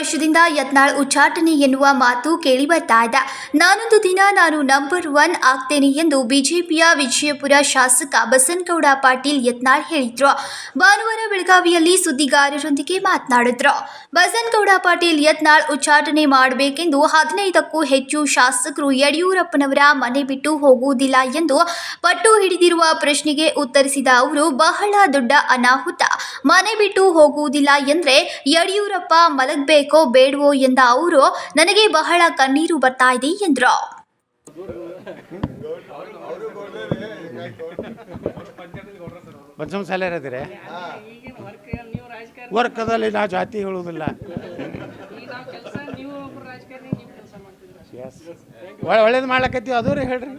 ವರ್ಷದಿಂದ ಯತ್ನಾಳ್ ಉಚ್ಚಾಟನೆ ಎನ್ನುವ ಮಾತು ಕೇಳಿ ಬರ್ತಾ ಇದೆ. ನಾನೊಂದು ದಿನ ನಾನು ನಂಬರ್ 1 ಆಗ್ತೇನೆ ಎಂದು ಬಿಜೆಪಿಯ ವಿಜಯಪುರ ಶಾಸಕ ಬಸನಗೌಡ ಪಾಟೀಲ್ ಯತ್ನಾಳ್ ಹೇಳಿದ್ರು. ಭಾನುವಾರ ಬೆಳಗಾವಿಯಲ್ಲಿ ಸುದ್ದಿಗಾರರೊಂದಿಗೆ ಮಾತನಾಡಿದ್ರು. ಬಸನಗೌಡ ಪಾಟೀಲ್ ಯತ್ನಾಳ್ ಉಚ್ಚಾಟನೆ ಮಾಡಬೇಕೆಂದು 15ಕ್ಕೂ ಹೆಚ್ಚು ಶಾಸಕರು ಯಡಿಯೂರಪ್ಪನವರ ಮನೆ ಬಿಟ್ಟು ಹೋಗುವುದಿಲ್ಲ ಎಂದು ಪಟ್ಟು ಹಿಡಿದಿರುವ ಪ್ರಶ್ನೆಗೆ ಉತ್ತರಿಸಿದ ಅವರು, ಬಹಳ ದೊಡ್ಡ ಅನಾಹುತ, ಮನೆ ಬಿಟ್ಟು ಹೋಗುವುದಿಲ್ಲ ಎಂದ್ರೆ ಯಡಿಯೂರಪ್ಪ ಮಲಗಬೇಕೋ ಬೇಡವೋ ಎಂದ ಅವರು, ನನಗೆ ಬಹಳ ಕಣ್ಣೀರು ಬರ್ತಾ ಇದೆ ಎಂದರು. ಪಂಚಮಸಾಲಿಯರದಿರೆ ವರ್ಗದಲ್ಲಿ ನಾವು ಜಾತಿ ಹೇಳುವುದಿಲ್ಲ. ಒಳ್ಳೇದು ಮಾಡ್ಲಕತ್ತೀವಿ ಅದು ರೀ. ಹೇಳ್ರಿ,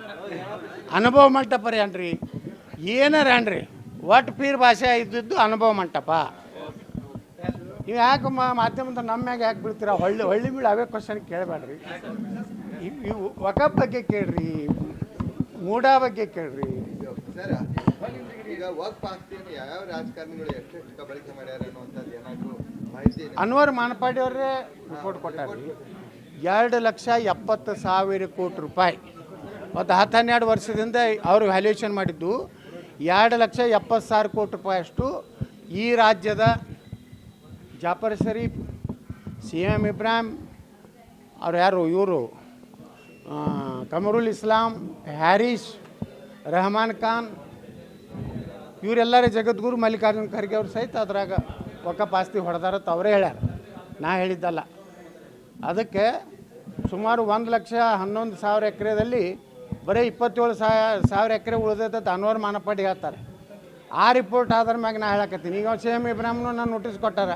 ಅನುಭವ ಮಂಟಪ ರೀ ಅನ್ರಿ, ಏನಾರ ಅನ್ರಿ, ಒಟ್ಟು ಪೀರ್ ಭಾಷೆ ಇದ್ದಿದ್ದು ಅನುಭವ ಮಂಟಪ. ನೀವು ಯಾಕೆ ಮಾಧ್ಯಮದ ನಮ್ಮ ಮ್ಯಾಗ ಯಾಕೆ ಬೀಳ್ತೀರ? ಹೊಳ್ಳಿ ಬೀಳು ಅವೇ ಕ್ವಶನ್ ಕೇಳಬೇಡ್ರಿ. ಇವು ವಕಫ್ ಬಗ್ಗೆ ಕೇಳ್ರಿ, ಮೂಡಾ ಬಗ್ಗೆ ಕೇಳ್ರಿ. ಅನ್ವರ್ ಮಾನಪಾಡಿ ಅವರೇ ರಿಪೋರ್ಟ್ ಕೊಟ್ಟಾರ್ರಿ. 2,70,000 ಕೋಟಿ ರೂಪಾಯಿ ಮತ್ತು 10-12 ವರ್ಷದಿಂದ ಅವರು ವ್ಯಾಲ್ಯೂಯೇಷನ್ ಮಾಡಿದ್ದು 2,70,000 ಕೋಟಿ ರೂಪಾಯಿ ಅಷ್ಟು ಈ ರಾಜ್ಯದ ಜಾಫರ್ ಶರೀಫ್, CM ಇಬ್ರಾಹಿಂ ಅವ್ರು ಯಾರು ಇವರು, ಕಮರುಲ್ ಇಸ್ಲಾಂ, ಹ್ಯಾರಿಸ್, ರೆಹಮಾನ್ ಖಾನ್, ಇವರೆಲ್ಲರೇ ಜಗದ್ಗುರು ಮಲ್ಲಿಕಾರ್ಜುನ ಖರ್ಗೆ ಅವ್ರು ಸಹಿತ ಅದ್ರಾಗ ವಕಫ್ ಆಸ್ತಿ ಹೊಡೆದಾರತ್ತ ಅವರೇ ಹೇಳ್ಯಾರ, ನಾ ಹೇಳಿದ್ದಲ್ಲ. ಅದಕ್ಕೆ ಸುಮಾರು 1,11,000 ಎಕರೆದಲ್ಲಿ ಬರೀ 27,000 ಎಕರೆ ಉಳಿದೈತೆ ಅನ್ವರ್ ಮಾನಪಾಡಿ ಹೇಳ್ತಾರೆ. ಆ ರಿಪೋರ್ಟ್ ಆದ್ರ ಮ್ಯಾಗ ನಾ ಹೇಳಕತ್ತೀನಿ. ಈಗ CM ಇಬ್ರಾಹಿಮ್ನು ನಾನು ನೋಟಿಸ್ ಕೊಟ್ಟಾರ,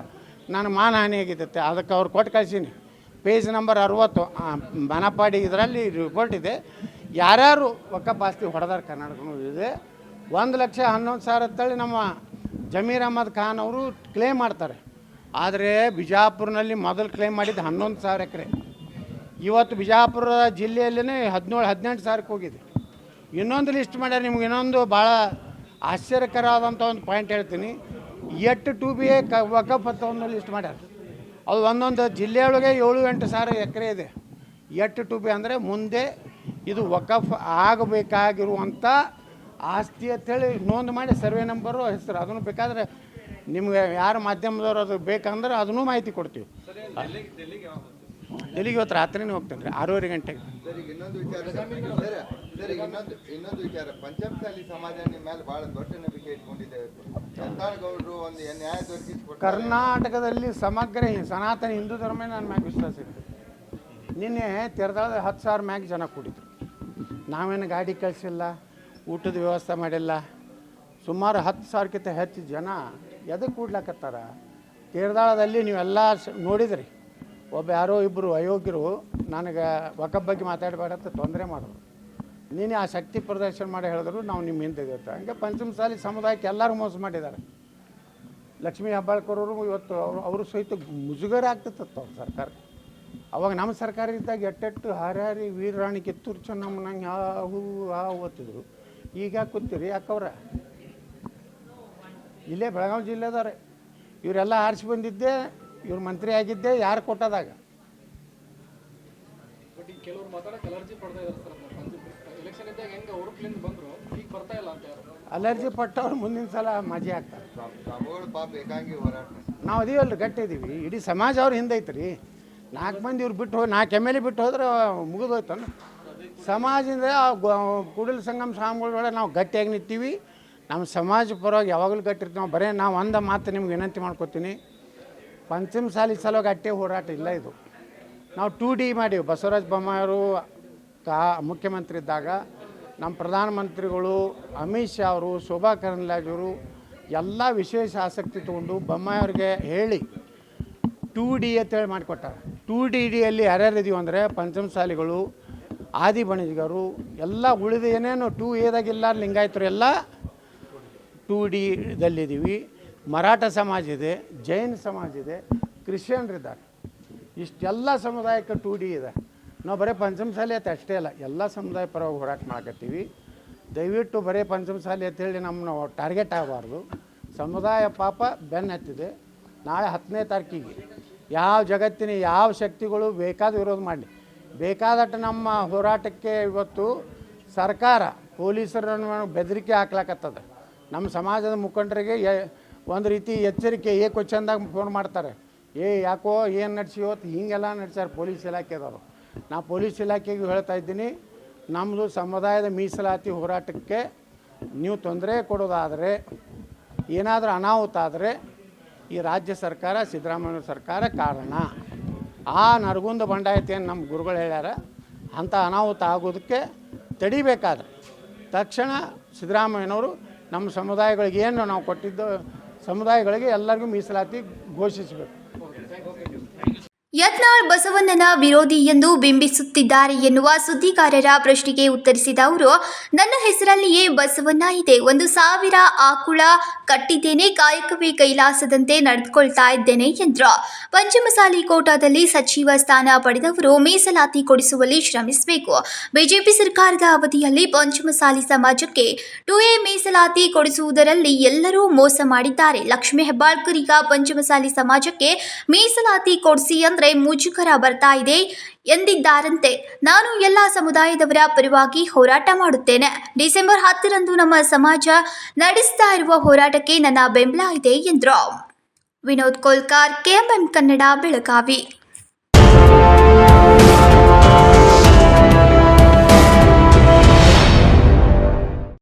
ನಾನು ಮಾನಹಾನಿ ಆಗಿದ್ದೈತೆ, ಅದಕ್ಕೆ ಅವ್ರು ಕೊಟ್ಟು ಕಳ್ಸೀನಿ. ಪೇಜ್ ನಂಬರ್ 60 ಮಾನಪಾಡಿ ಇದರಲ್ಲಿ ರಿಪೋರ್ಟ್ ಇದೆ. ಯಾರ್ಯಾರು ವಕಫ್ ಆಸ್ತಿ ಹೊಡೆದಾರ ಕರ್ನಾಟಕನೂ ಇದೆ. 1,11,000 ಅಂತೇಳಿ ನಮ್ಮ ಜಮೀರ್ ಅಹಮದ್ ಖಾನ್ ಅವರು ಕ್ಲೇಮ್ ಮಾಡ್ತಾರೆ. ಆದರೆ ಬಿಜಾಪುರ್ನಲ್ಲಿ ಮೊದಲು ಕ್ಲೇಮ್ ಮಾಡಿದ್ದು 11,000 ಎಕರೆ. ಇವತ್ತು ಬಿಜಾಪುರ ಜಿಲ್ಲೆಯಲ್ಲೇ 17-18,000ಕ್ಕೆ ಹೋಗಿದೆ. ಇನ್ನೊಂದು ಲಿಸ್ಟ್ ಮಾಡ್ಯಾರ. ನಿಮ್ಗೆ ಇನ್ನೊಂದು ಭಾಳ ಆಶ್ಚರ್ಯಕರವಾದಂಥ ಒಂದು ಪಾಯಿಂಟ್ ಹೇಳ್ತೀನಿ. 8 2BA ವಕಫ್ ಅಂತ ಒಂದು ಲಿಸ್ಟ್ ಮಾಡ್ಯಾರ. ಅದು ಒಂದೊಂದು ಜಿಲ್ಲೆಯೊಳಗೆ 7-8 ಸಾವಿರ ಎಕರೆ ಇದೆ. 8 2B ಅಂದರೆ ಮುಂದೆ ಇದು ವಕಫ್ ಆಗಬೇಕಾಗಿರುವಂಥ ಆಸ್ತಿ ಅಂತೇಳಿ ನೋಂದು ಮಾಡಿ ಸರ್ವೆ ನಂಬರು ಹೆಸರು ಅದನ್ನು ಬೇಕಾದರೆ ನಿಮ್ಗೆ ಯಾರು ಮಾಧ್ಯಮದವ್ರು ಅದು ಬೇಕಂದ್ರೆ ಅದನ್ನೂ ಮಾಹಿತಿ ಕೊಡ್ತೀವಿ. ಡೆಲ್ಲಿಗೆ ಇವತ್ತು ರಾತ್ರಿನೇ ಹೋಗ್ತೇನೆ ರೀ, 6:30 ಗಂಟೆಗೆ. ಇನ್ನೊಂದು ವಿಚಾರ, ಪಂಚಮಸಾಲಿ ಸಮಾಜ ನಿಮ್ಮ ಮೇಲೆ ಭಾಳ ದೊಡ್ಡ ನಂಬಿಕೆ ಇಟ್ಕೊಂಡಿದ್ದೇವೆ. ಕರ್ನಾಟಕದಲ್ಲಿ ಸಮಗ್ರ ಸನಾತನ ಹಿಂದೂ ಧರ್ಮ ನನ್ನ ಮ್ಯಾಗ ವಿಶ್ವಾಸ ಇತ್ತು. ನಿನ್ನೆ ತೆರೆದಾದ 10,000 ಮ್ಯಾಗ ಜನ ಕೂಡಿದ್ರು. ನಾವೇನು ಗಾಡಿ ಕಳಿಸಿಲ್ಲ, ಊಟದ ವ್ಯವಸ್ಥೆ ಮಾಡಿಲ್ಲ. ಸುಮಾರು 10,000ಕ್ಕಿಂತ ಹೆಚ್ಚು ಜನ ಎದಕ್ಕೆ ಕೂಡ್ಲಾಕತ್ತಾರ? ತೀರ್ದಾಳದಲ್ಲಿ ನೀವೆಲ್ಲ ನೋಡಿದ್ರಿ. ಒಬ್ಬ ಯಾರೋ ಇಬ್ಬರು ಅಯೋಗ್ಯರು ನನಗೆ ವಕಫ್ ಬಗ್ಗೆ ಮಾತಾಡಬೇಡಂತ ತೊಂದರೆ ಮಾಡಿದ್ರು. ನೀನೇ ಆ ಶಕ್ತಿ ಪ್ರದರ್ಶನ ಮಾಡಿ ಹೇಳಿದ್ರು, ನಾವು ನಿಮ್ಮ ಹಿಂದಿದ್ದೇವೆ. ಹಂಗೆ ಪಂಚಮಸಾಲಿ ಸಮುದಾಯಕ್ಕೆ ಎಲ್ಲರೂ ಮೋಸ ಮಾಡಿದ್ದಾರೆ. ಲಕ್ಷ್ಮೀ ಹೆಬ್ಬಾಳ್ಕರ್ ಅವರು ಇವತ್ತು ಅವರು ಸಹಿತ ಮುಜುಗರ ಆಗ್ತಿತ್ತು ಅವ್ರ ಸರ್ಕಾರ. ಅವಾಗ ನಮ್ಮ ಸರ್ಕಾರ ಇದ್ದಾಗ ಎಟ್ಟೆಟ್ಟು ಹಾರ್ಯಾರಿ ವೀರರಾಣಿ ಕಿತ್ತೂರು ಚೆನ್ನಮ್ಮನಂಗೆ ಹಾವು ಓದ್ತಿದ್ರು. ಈಗ ಕೂತೀರಿ ಯಾಕವ್ರ? ಇಲ್ಲೇ ಬೆಳಗಾವಿ ಜಿಲ್ಲೆದವ್ರೆ. ಇವರೆಲ್ಲ ಆರಿಸಿ ಬಂದಿದ್ದೆ, ಇವ್ರು ಮಂತ್ರಿ ಆಗಿದ್ದೆ ಯಾರು ಕೊಟ್ಟದಾಗ. ಅಲರ್ಜಿ ಪಟ್ಟವ್ರು ಮುಂದಿನ ಸಲ ಮಾಜಿ ಆಗ್ತಾರೆ. ನಾವು ಅದೀವಲ್ರಿ, ಗಟ್ಟಿದ್ದೀವಿ. ಇಡೀ ಸಮಾಜ ಅವ್ರ ಹಿಂದೆ ಐತ್ರಿ. 4 ಮಂದಿ ಇವ್ರು ಬಿಟ್ಟು ಹೋಗಿ 4 MLA ಬಿಟ್ಟು ಹೋದ್ರೆ ಮುಗಿದೋಯ್ತಾನ ಸಮಾಜದಿಂದ. ಕೂಡಲ ಸಂಗಮ ಸ್ವಾಮಿಗಳೊಳಗೆ ನಾವು ಗಟ್ಟಿಯಾಗಿ ನಿಂತೀವಿ. ನಮ್ಮ ಸಮಾಜ ಪರವಾಗಿ ಯಾವಾಗಲೂ ಗಟ್ಟಿರ್ತೀವಿ. ಬರೀ ನಾವು ಒಂದು ಮಾತು ನಿಮ್ಗೆ ವಿನಂತಿ ಮಾಡ್ಕೊತೀನಿ, ಪಂಚಮಸಾಲಿ ಸಲುವಾಗಿ ಅಟ್ಟೆ ಹೋರಾಟ ಇಲ್ಲ. ಇದು ನಾವು 2D ಮಾಡೀವಿ. ಬಸವರಾಜ ಬೊಮ್ಮಾಯಿಯವರು ಮುಖ್ಯಮಂತ್ರಿ ಇದ್ದಾಗ ನಮ್ಮ ಪ್ರಧಾನಮಂತ್ರಿಗಳು ಅಮಿತ್ ಶಾ ಅವರು, ಶೋಭಾ ಕರಂದ್ಲಾಜೆಯವರು ಎಲ್ಲ ವಿಶೇಷ ಆಸಕ್ತಿ ತೊಗೊಂಡು ಬೊಮ್ಮಾಯಿಯವ್ರಿಗೆ ಹೇಳಿ 2D ಅಂತೇಳಿ ಮಾಡಿಕೊಟ್ಟಾರೆ. 2Dಯಲ್ಲಿ ಯಾರ್ಯಾರು ಇದೀವಿ ಅಂದರೆ ಪಂಚಮಸಾಲಿಗಳು, ಆದಿ ಬಣಿಗರು ಎಲ್ಲ ಉಳಿದ ಏನೇನು 2Aದಾಗಿಲ್ಲ ಲಿಂಗಾಯತರು ಎಲ್ಲ 2Dದಲ್ಲಿದ್ದೀವಿ. ಮರಾಠ ಸಮಾಜ ಇದೆ, ಜೈನ ಸಮಾಜ ಇದೆ, ಕ್ರಿಶ್ಚಿಯನ್ರಿದ್ದಾರೆ. ಇಷ್ಟೆಲ್ಲ ಸಮುದಾಯಕ್ಕೆ 2D ಇದೆ. ನಾವು ಬರೀ ಪಂಚಮಸಾಲಿ ಅಂತ ಅಷ್ಟೇ ಅಲ್ಲ, ಎಲ್ಲ ಸಮುದಾಯ ಪರವಾಗಿ ಹೋರಾಟ ಮಾಡಕತ್ತೀವಿ. ದಯವಿಟ್ಟು ಬರೀ ಪಂಚಮಸಾಲಿ ಅಂತೇಳಿ ನಮ್ಮನ್ನು ಟಾರ್ಗೆಟ್ ಆಗಬಾರ್ದು. ಸಮುದಾಯ ಪಾಪ ಬೆನ್ನು ಹತ್ತಿದೆ. ನಾಳೆ 10ನೇ ತಾರೀಕಿಗೆ ಯಾವ ಜಗತ್ತಿನ ಯಾವ ಶಕ್ತಿಗಳು ಬೇಕಾದ ವಿರೋಧ ಮಾಡಲಿ, ಬೇಕಾದಟ್ಟು ನಮ್ಮ ಹೋರಾಟಕ್ಕೆ ಇವತ್ತು ಸರ್ಕಾರ ಪೊಲೀಸರನ್ನು ಬೆದರಿಕೆ ಹಾಕ್ಲಾಕತ್ತದ. ನಮ್ಮ ಸಮಾಜದ ಮುಖಂಡರಿಗೆ ಒಂದು ರೀತಿ ಎಚ್ಚರಿಕೆ ಕ್ವಶನ್ದಾಗ ಫೋನ್ ಮಾಡ್ತಾರೆ, ಯಾಕೋ ಏನು ನಡೆಸಿವತ್ತು ಹೀಗೆಲ್ಲ ನಡೆಸ್ಯಾರ ಪೊಲೀಸ್ ಇಲಾಖೆದವರು. ನಾ ಪೊಲೀಸ್ ಇಲಾಖೆಗೂ ಹೇಳ್ತಾ ಇದ್ದೀನಿ, ನಮ್ಮದು ಸಮುದಾಯದ ಮೀಸಲಾತಿ ಹೋರಾಟಕ್ಕೆ ನೀವು ತೊಂದರೆ ಕೊಡೋದಾದರೆ, ಏನಾದರೂ ಅನಾಹುತ ಆದರೆ ಈ ರಾಜ್ಯ ಸರ್ಕಾರ ಸಿದ್ದರಾಮಯ್ಯ ಸರ್ಕಾರ ಕಾರಣ. ಆ ನರಗುಂದ ಬಂಡಾಯತಿಯನ್ನು ನಮ್ಮ ಗುರುಗಳು ಹೇಳ್ಯಾರ, ಅಂಥ ಅನಾಹುತ ಆಗೋದಕ್ಕೆ ತಡಿಬೇಕಾದ್ರೆ ತಕ್ಷಣ ಸಿದ್ದರಾಮಯ್ಯನವರು ನಮ್ಮ ಸಮುದಾಯಗಳಿಗೆ ಏನು ನಾವು ಕೊಟ್ಟಿದ್ದು ಸಮುದಾಯಗಳಿಗೆ ಎಲ್ಲರಿಗೂ ಮೀಸಲಾತಿ ಘೋಷಿಸಬೇಕು. ಯತ್ನಾಳ್ ಬಸವಣ್ಣನ ವಿರೋಧಿ ಎಂದು ಬಿಂಬಿಸುತ್ತಿದ್ದಾರೆ ಎನ್ನುವ ಸುದ್ದಿಗಾರರ ಪ್ರಶ್ನೆಗೆ ಉತ್ತರಿಸಿದ ಅವರು, ನನ್ನ ಹೆಸರಲ್ಲಿಯೇ ಬಸವಣ್ಣ ಇದೆ. 1000 ಆಕುಳ ಕಟ್ಟಿದ್ದೇನೆ, ಕಾಯಕವೇ ಕೈಲಾಸದಂತೆ ನಡೆದುಕೊಳ್ತಾ ಇದ್ದೇನೆ ಎಂದರು. ಪಂಚಮಸಾಲಿ ಕೋಟಾದಲ್ಲಿ ಸಚಿವ ಸ್ಥಾನ ಪಡೆದವರು ಮೀಸಲಾತಿ ಕೊಡಿಸುವಲ್ಲಿ ಶ್ರಮಿಸಬೇಕು. ಬಿಜೆಪಿ ಸರ್ಕಾರದ ಅವಧಿಯಲ್ಲಿ ಪಂಚಮಸಾಲಿ ಸಮಾಜಕ್ಕೆ 2A ಮೀಸಲಾತಿ ಕೊಡಿಸುವುದರಲ್ಲಿ ಎಲ್ಲರೂ ಮೋಸ ಮಾಡಿದ್ದಾರೆ. ಲಕ್ಷ್ಮೀ ಹೆಬ್ಬಾಳ್ಕರ್ ಈಗ ಪಂಚಮಸಾಲಿ ಸಮಾಜಕ್ಕೆ ಮೀಸಲಾತಿ ಕೊಡಿಸಿ ಮುಜುಗರ ಬರ್ತಾ ಇದೆ ಎಂದಿದ್ದಾರಂತೆ. ನಾನು ಎಲ್ಲ ಸಮುದಾಯದವರ ಪರವಾಗಿ ಹೋರಾಟ ಮಾಡುತ್ತೇನೆ. ಡಿಸೆಂಬರ್ 10ರಂದು ನಮ್ಮ ಸಮಾಜ ನಡೆಸ್ತಾ ಇರುವ ಹೋರಾಟಕ್ಕೆ ನನ್ನ ಬೆಂಬಲ ಇದೆ ಎಂದರು. ವಿನೋದ್ ಕೋಲ್ಕಾರ್, KMM ಕನ್ನಡ, ಬೆಳಗಾವಿ.